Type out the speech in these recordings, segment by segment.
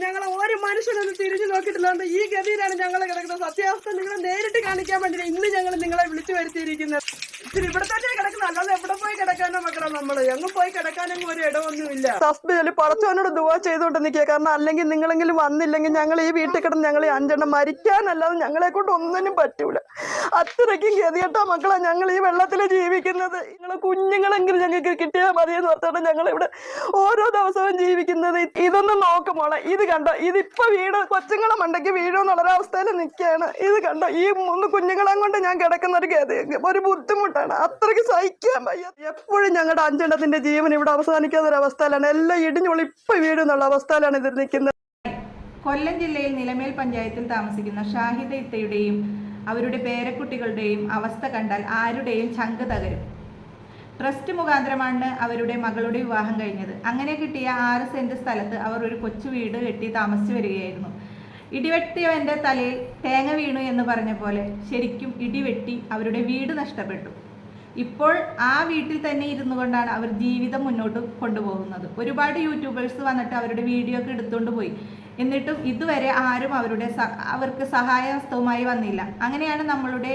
ഞങ്ങളെ ഒരു മനുഷ്യനൊന്ന് തിരിഞ്ഞു നോക്കിയിട്ടില്ലാണ്ട് ഈ ഗതിയിലാണ് ഞങ്ങൾ കിടക്കുന്നത്. സത്യാവസ്ഥ നിങ്ങളെ നേരിട്ട് കാണിക്കാൻ വേണ്ടി ഇന്ന് ഞങ്ങൾ നിങ്ങളെ വിളിച്ചു വരുത്തിയിരിക്കുന്നത്. ഇവിടെ തന്നെ കിടക്കുന്നത്, അല്ലാതെ എവിടെ പോയി കിടക്കാനോ മക്കളെ. നമ്മള് എങ്ങും പോയി കിടക്കാനൊന്നും ഒരു ഇടമൊന്നുമില്ല. ഹസ്ബൻഡ് പടച്ചവനോട് ദുആ ചെയ്തുകൊണ്ട് നിൽക്കുക. കാരണം അല്ലെങ്കിൽ നിങ്ങളെങ്കിലും വന്നില്ലെങ്കിൽ ഞങ്ങൾ ഈ വീട്ടിൽ കിടന്ന് ഞങ്ങൾ ഈ 5 എണ്ണം മരിക്കാനല്ലാതെ ഞങ്ങളെ കൊണ്ട് ഒന്നിനും പറ്റൂല. അത്രയ്ക്കും ഗതികെട്ട മക്കളെ ഞങ്ങൾ ഈ വെള്ളത്തിൽ ജീവിക്കുന്നത്. നിങ്ങളെ കുഞ്ഞുങ്ങളെങ്കിലും ഞങ്ങൾക്ക് കിട്ടിയാൽ മതിയെന്ന് ഓർത്താണ് ഞങ്ങളിവിടെ ഓരോ ദിവസവും ജീവിക്കുന്നത്. ഇതൊന്നും നോക്കുമോളെ, ഇത് കണ്ടോ, ഇതിപ്പോ വീട് കൊച്ചുങ്ങളെ മണ്ടയ്ക്ക് വീഴുമെന്നുള്ളൊരവസ്ഥയിൽ നിൽക്കുകയാണ്. ഇത് കണ്ടോ, ഈ 3 കുഞ്ഞുങ്ങളെ കൊണ്ട് ഞാൻ കിടക്കുന്ന ഒരു ബുദ്ധിമുട്ടാണ്. അത്രയ്ക്ക് സഹിക്കാൻ വയ്യ. എപ്പോഴും ഞങ്ങളുടെ 5 എണ്ണത്തിന്റെ ജീവൻ ഇവിടെ അവസാനിക്കാത്ത ഒരു അവസ്ഥയിലാണ്. എല്ലാം ഇടിഞ്ഞൊളി ഇപ്പൊ വീഴുന്നുള്ള അവസ്ഥയിലാണ് ഇത് നിൽക്കുന്നത്. കൊല്ലം ജില്ലയിൽ നിലമേൽ പഞ്ചായത്തിൽ താമസിക്കുന്ന ഷാഹിദ ഇത്തയുടെയും അവരുടെ പേരക്കുട്ടികളുടെയും അവസ്ഥ കണ്ടാൽ ആരുടെയും ചങ്ക് തകരും. ട്രസ്റ്റ് മുഖാന്തരമാണ് അവരുടെ മകളുടെ വിവാഹം കഴിഞ്ഞത്. അങ്ങനെ കിട്ടിയ 6 സെന്റ് സ്ഥലത്ത് അവർ ഒരു കൊച്ചു വീട് കെട്ടി താമസിച്ചു വരികയായിരുന്നു. ഇടിവെട്ടിയവന്റെ തലയിൽ തേങ്ങ വീണു എന്ന് പറഞ്ഞ പോലെ ശരിക്കും ഇടിവെട്ടി അവരുടെ വീട് നഷ്ടപ്പെട്ടു. ഇപ്പോൾ ആ വീട്ടിൽ തന്നെ ഇരുന്നു കൊണ്ടാണ് അവർ ജീവിതം മുന്നോട്ട് കൊണ്ടുപോകുന്നത്. ഒരുപാട് യൂട്യൂബേഴ്സ് വന്നിട്ട് അവരുടെ വീഡിയോ ഒക്കെ എടുത്തുകൊണ്ട് പോയി. എന്നിട്ടും ഇതുവരെ ആരും അവർക്ക് സഹായഹസ്തവുമായി വന്നില്ല. അങ്ങനെയാണ് നമ്മളുടെ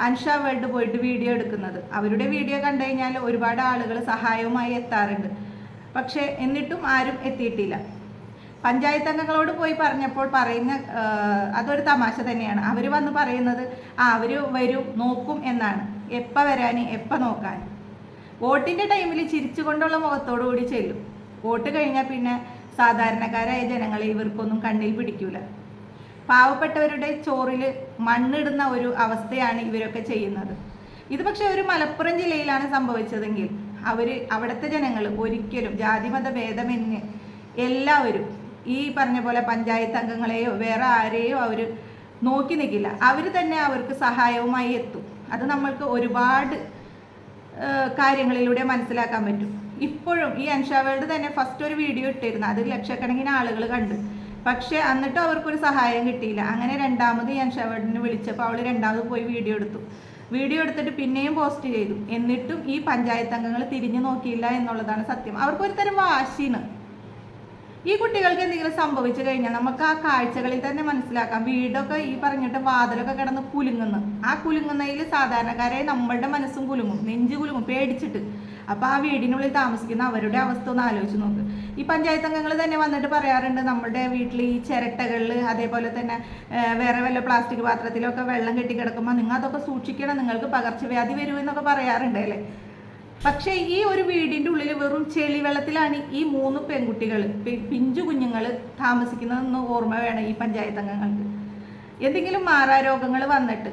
അൻഷ വേൾഡ് പോയിട്ട് വീഡിയോ എടുക്കുന്നത്. അവരുടെ വീഡിയോ കണ്ടു കഴിഞ്ഞാൽ ഒരുപാട് ആളുകൾ സഹായവുമായി എത്താറുണ്ട്. പക്ഷേ എന്നിട്ടും ആരും എത്തിയിട്ടില്ല. പഞ്ചായത്ത് അംഗങ്ങളോട് പോയി പറഞ്ഞപ്പോൾ പറയുന്ന അതൊരു തമാശ തന്നെയാണ്. അവർ വന്ന് പറയുന്നത് അവർ വരും നോക്കും എന്നാണ്. എപ്പോൾ വരാൻ എപ്പോൾ നോക്കാൻ. വോട്ടിൻ്റെ ടൈമിൽ ചിരിച്ചുകൊണ്ടുള്ള മുഖത്തോടു കൂടി ചെല്ലും. വോട്ട് കഴിഞ്ഞാൽ പിന്നെ സാധാരണക്കാരായ ജനങ്ങളെ ഇവർക്കൊന്നും കണ്ണിൽ പിടിക്കൂല. പാവപ്പെട്ടവരുടെ ചോറിൽ മണ്ണിടുന്ന ഒരു അവസ്ഥയാണ് ഇവരൊക്കെ ചെയ്യുന്നത്. ഇത് പക്ഷെ ഒരു മലപ്പുറം ജില്ലയിലാണ് സംഭവിച്ചതെങ്കിൽ അവിടുത്തെ ജനങ്ങൾ ഒരിക്കലും ജാതിമത ഭേദമന്യേ എല്ലാവരും ഈ പറഞ്ഞ പോലെ പഞ്ചായത്ത് അംഗങ്ങളെയോ വേറെ ആരെയോ അവർ നോക്കി നിൽക്കില്ല. അവർ തന്നെ അവർക്ക് സഹായവുമായി എത്തും. അത് നമ്മൾക്ക് ഒരുപാട് കാര്യങ്ങളിലൂടെ മനസ്സിലാക്കാൻ പറ്റും. ഇപ്പോഴും ഈ അൻഷ വേൾഡ് തന്നെ ഫസ്റ്റ് ഒരു വീഡിയോ ഇട്ടിരുന്നു. അത് ലക്ഷക്കണക്കിന് ആളുകൾ കണ്ട്. പക്ഷേ എന്നിട്ടും അവർക്കൊരു സഹായം കിട്ടിയില്ല. അങ്ങനെ രണ്ടാമത് ഈ അൻഷ വേൾഡിനെ വിളിച്ചപ്പോൾ അവൾ രണ്ടാമത് പോയി വീഡിയോ എടുത്തു. വീഡിയോ എടുത്തിട്ട് പിന്നെയും പോസ്റ്റ് ചെയ്തു. എന്നിട്ടും ഈ പഞ്ചായത്ത് അംഗങ്ങൾ തിരിഞ്ഞു നോക്കിയില്ല എന്നുള്ളതാണ് സത്യം. അവർക്കൊരു തരം വാശിയാണ്. ഈ കുട്ടികൾക്ക് എന്തെങ്കിലും സംഭവിച്ചു കഴിഞ്ഞാൽ നമുക്ക് ആ കാഴ്ചകളിൽ തന്നെ മനസ്സിലാക്കാം. വീടൊക്കെ ഈ പറഞ്ഞിട്ട് വാതിലൊക്കെ കിടന്ന് കുലുങ്ങുന്നു. ആ കുലുങ്ങുന്നതിൽ സാധാരണക്കാരെ നമ്മളുടെ മനസ്സും കുലുങ്ങും, നെഞ്ചു കുലുങ്ങും പേടിച്ചിട്ട്. അപ്പോൾ ആ വീടിനുള്ളിൽ താമസിക്കുന്ന അവരുടെ അവസ്ഥ ഒന്ന് ആലോചിച്ച് നോക്ക്. ഈ പഞ്ചായത്ത് അംഗങ്ങൾ തന്നെ വന്നിട്ട് പറയാറുണ്ട്, നമ്മുടെ വീട്ടിൽ ഈ ചിരട്ടകളിൽ അതേപോലെ തന്നെ വേറെ വല്ല പ്ലാസ്റ്റിക് പാത്രത്തിലൊക്കെ വെള്ളം കെട്ടിക്കിടക്കുമ്പോൾ നിങ്ങൾ അതൊക്കെ സൂക്ഷിക്കണം, നിങ്ങൾക്ക് പകർച്ചവ്യാധി വരുമെന്നൊക്കെ പറയാറുണ്ട് അല്ലേ. പക്ഷേ ഈ ഒരു വീടിൻ്റെ ഉള്ളിൽ വെറും ചെളി വെള്ളത്തിലാണ് ഈ 3 പെൺകുട്ടികൾ, പിഞ്ചു കുഞ്ഞുങ്ങൾ താമസിക്കുന്നതെന്ന് ഓർമ്മ വേണം ഈ പഞ്ചായത്ത് അംഗങ്ങൾക്ക്. എന്തെങ്കിലും മാറാരോഗങ്ങൾ വന്നിട്ട്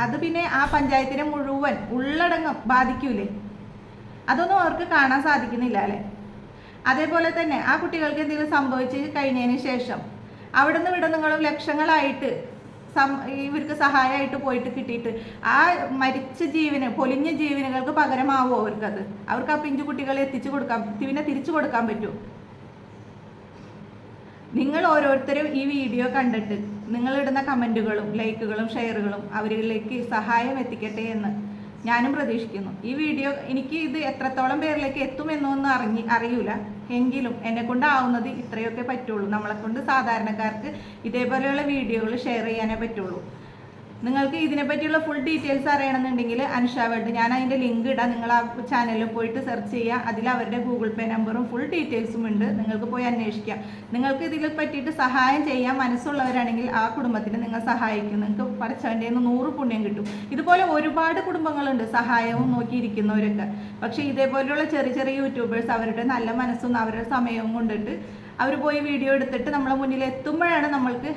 അത് പിന്നെ ആ പഞ്ചായത്തിനെ മുഴുവൻ ഉള്ളടങ്കം ബാധിക്കൂലേ? അതൊന്നും അവർക്ക് കാണാൻ സാധിക്കുന്നില്ല അല്ലേ. അതേപോലെ തന്നെ ആ കുട്ടികൾക്ക് എന്തെങ്കിലും സംഭവിച്ച് കഴിഞ്ഞതിന് ശേഷം അവിടുന്ന് നിങ്ങളും ലക്ഷങ്ങളായിട്ട് ഇവർക്ക് സഹായമായിട്ട് പോയിട്ട് കിട്ടിയിട്ട് ആ മരിച്ച ജീവന് പൊലിഞ്ഞ ജീവനുകൾക്ക് പകരമാവോ അവർക്കത്? അവർക്ക് ആ പിഞ്ചു കുട്ടികളെ പിന്നെ തിരിച്ചു കൊടുക്കാൻ പറ്റുമോ? നിങ്ങൾ ഓരോരുത്തരും ഈ വീഡിയോ കണ്ടിട്ട് നിങ്ങളിടുന്ന കമൻറ്റുകളും ലൈക്കുകളും ഷെയറുകളും അവരിലേക്ക് സഹായം എത്തിക്കട്ടെ എന്ന് ഞാനും പ്രതീക്ഷിക്കുന്നു. ഈ വീഡിയോ എനിക്ക് ഇത് എത്രത്തോളം പേരിലേക്ക് എത്തുമെന്നൊന്നും അറിയൂല. എങ്കിലും എന്നെ കൊണ്ടാവുന്നത് ഇത്രയൊക്കെ പറ്റുള്ളൂ. നമ്മളെ കൊണ്ട് സാധാരണക്കാർക്ക് ഇതേപോലെയുള്ള വീഡിയോകൾ ഷെയർ ചെയ്യാനേ പറ്റുള്ളൂ. നിങ്ങൾക്ക് ഇതിനെപ്പറ്റിയുള്ള ഫുൾ ഡീറ്റെയിൽസ് അറിയണമെന്നുണ്ടെങ്കിൽ അൻഷ വേൾഡ്, ഞാൻ അതിൻ്റെ ലിങ്ക് ഇടാം. നിങ്ങൾ ആ ചാനലിൽ പോയിട്ട് സെർച്ച് ചെയ്യുക. അതിൽ അവരുടെ ഗൂഗിൾ പേ നമ്പറും ഫുൾ ഡീറ്റെയിൽസും ഉണ്ട്. നിങ്ങൾക്ക് പോയി അന്വേഷിക്കാം. നിങ്ങൾക്ക് ഇതിൽ പറ്റിയിട്ട് സഹായം ചെയ്യാൻ മനസ്സുള്ളവരാണെങ്കിൽ ആ കുടുംബത്തിന് നിങ്ങൾ സഹായിക്കും. നിങ്ങൾക്ക് പഠിച്ചവൻ്റെ 100 പുണ്യം കിട്ടും. ഇതുപോലെ ഒരുപാട് കുടുംബങ്ങളുണ്ട് സഹായവും നോക്കിയിരിക്കുന്നവരൊക്കെ. പക്ഷേ ഇതേപോലെയുള്ള ചെറിയ ചെറിയ യൂട്യൂബേഴ്സ് അവരുടെ നല്ല മനസ്സും അവരുടെ സമയവും കൊണ്ടിട്ട് അവർ പോയി വീഡിയോ എടുത്തിട്ട് നമ്മളെ മുന്നിൽ എത്തുമ്പോഴാണ് നമ്മൾക്ക്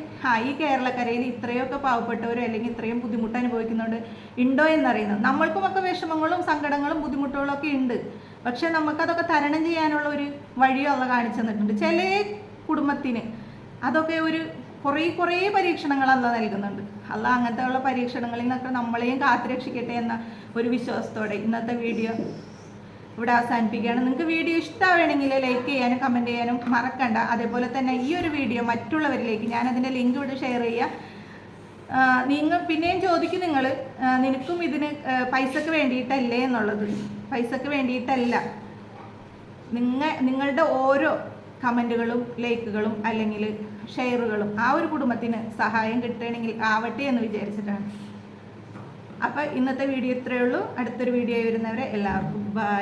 ഈ കേരളക്കരയിൽ ഇത്രയൊക്കെ പാവപ്പെട്ടവരോ അല്ലെങ്കിൽ ഇത്രയും ബുദ്ധിമുട്ട് അനുഭവിക്കുന്നുണ്ട് ഉണ്ടോ എന്നറിയുന്നത്. നമ്മൾക്കുമൊക്കെ വിഷമങ്ങളും സങ്കടങ്ങളും ബുദ്ധിമുട്ടുകളും ഒക്കെ ഉണ്ട്. പക്ഷെ നമുക്കതൊക്കെ തരണം ചെയ്യാനുള്ള ഒരു വഴിയോ അത് കാണിച്ചു തന്നിട്ടുണ്ട്. ചില കുടുംബത്തിന് അതൊക്കെ ഒരു കുറേ പരീക്ഷണങ്ങൾ അല്ല നൽകുന്നുണ്ട്. അല്ല അങ്ങനത്തെ ഉള്ള പരീക്ഷണങ്ങളിൽ നിന്നൊക്കെ നമ്മളെയും കാത്തുരക്ഷിക്കട്ടെ എന്ന ഒരു വിശ്വാസത്തോടെ ഇന്നത്തെ വീഡിയോ ഇവിടെ അവസാനിപ്പിക്കുകയാണ്. നിങ്ങൾക്ക് വീഡിയോ ഇഷ്ടമാണെങ്കിൽ ലൈക്ക് ചെയ്യാനും കമൻറ്റ് ചെയ്യാനും മറക്കണ്ട. അതേപോലെ തന്നെ ഈ ഒരു വീഡിയോ മറ്റുള്ളവരിലേക്ക് ഞാനതിൻ്റെ ലിങ്ക് ഇവിടെ ഷെയർ ചെയ്യുക. നിങ്ങൾ പിന്നെയും ചോദിക്കും, നിനക്കും ഇതിന് പൈസക്ക് വേണ്ടിയിട്ടല്ലേ എന്നുള്ളത്. പൈസക്ക് വേണ്ടിയിട്ടല്ല. നിങ്ങളുടെ ഓരോ കമൻറ്റുകളും ലൈക്കുകളും അല്ലെങ്കിൽ ഷെയറുകളും ആ ഒരു കുടുംബത്തിന് സഹായം കിട്ടുകയാണെങ്കിൽ ആവട്ടെ എന്ന് വിചാരിച്ചിട്ടാണ്. അപ്പോൾ ഇന്നത്തെ വീഡിയോ ഇത്രയേ ഉള്ളൂ. അടുത്തൊരു വീഡിയോ വരുന്നവരെ എല്ലാവർക്കും ബൈ.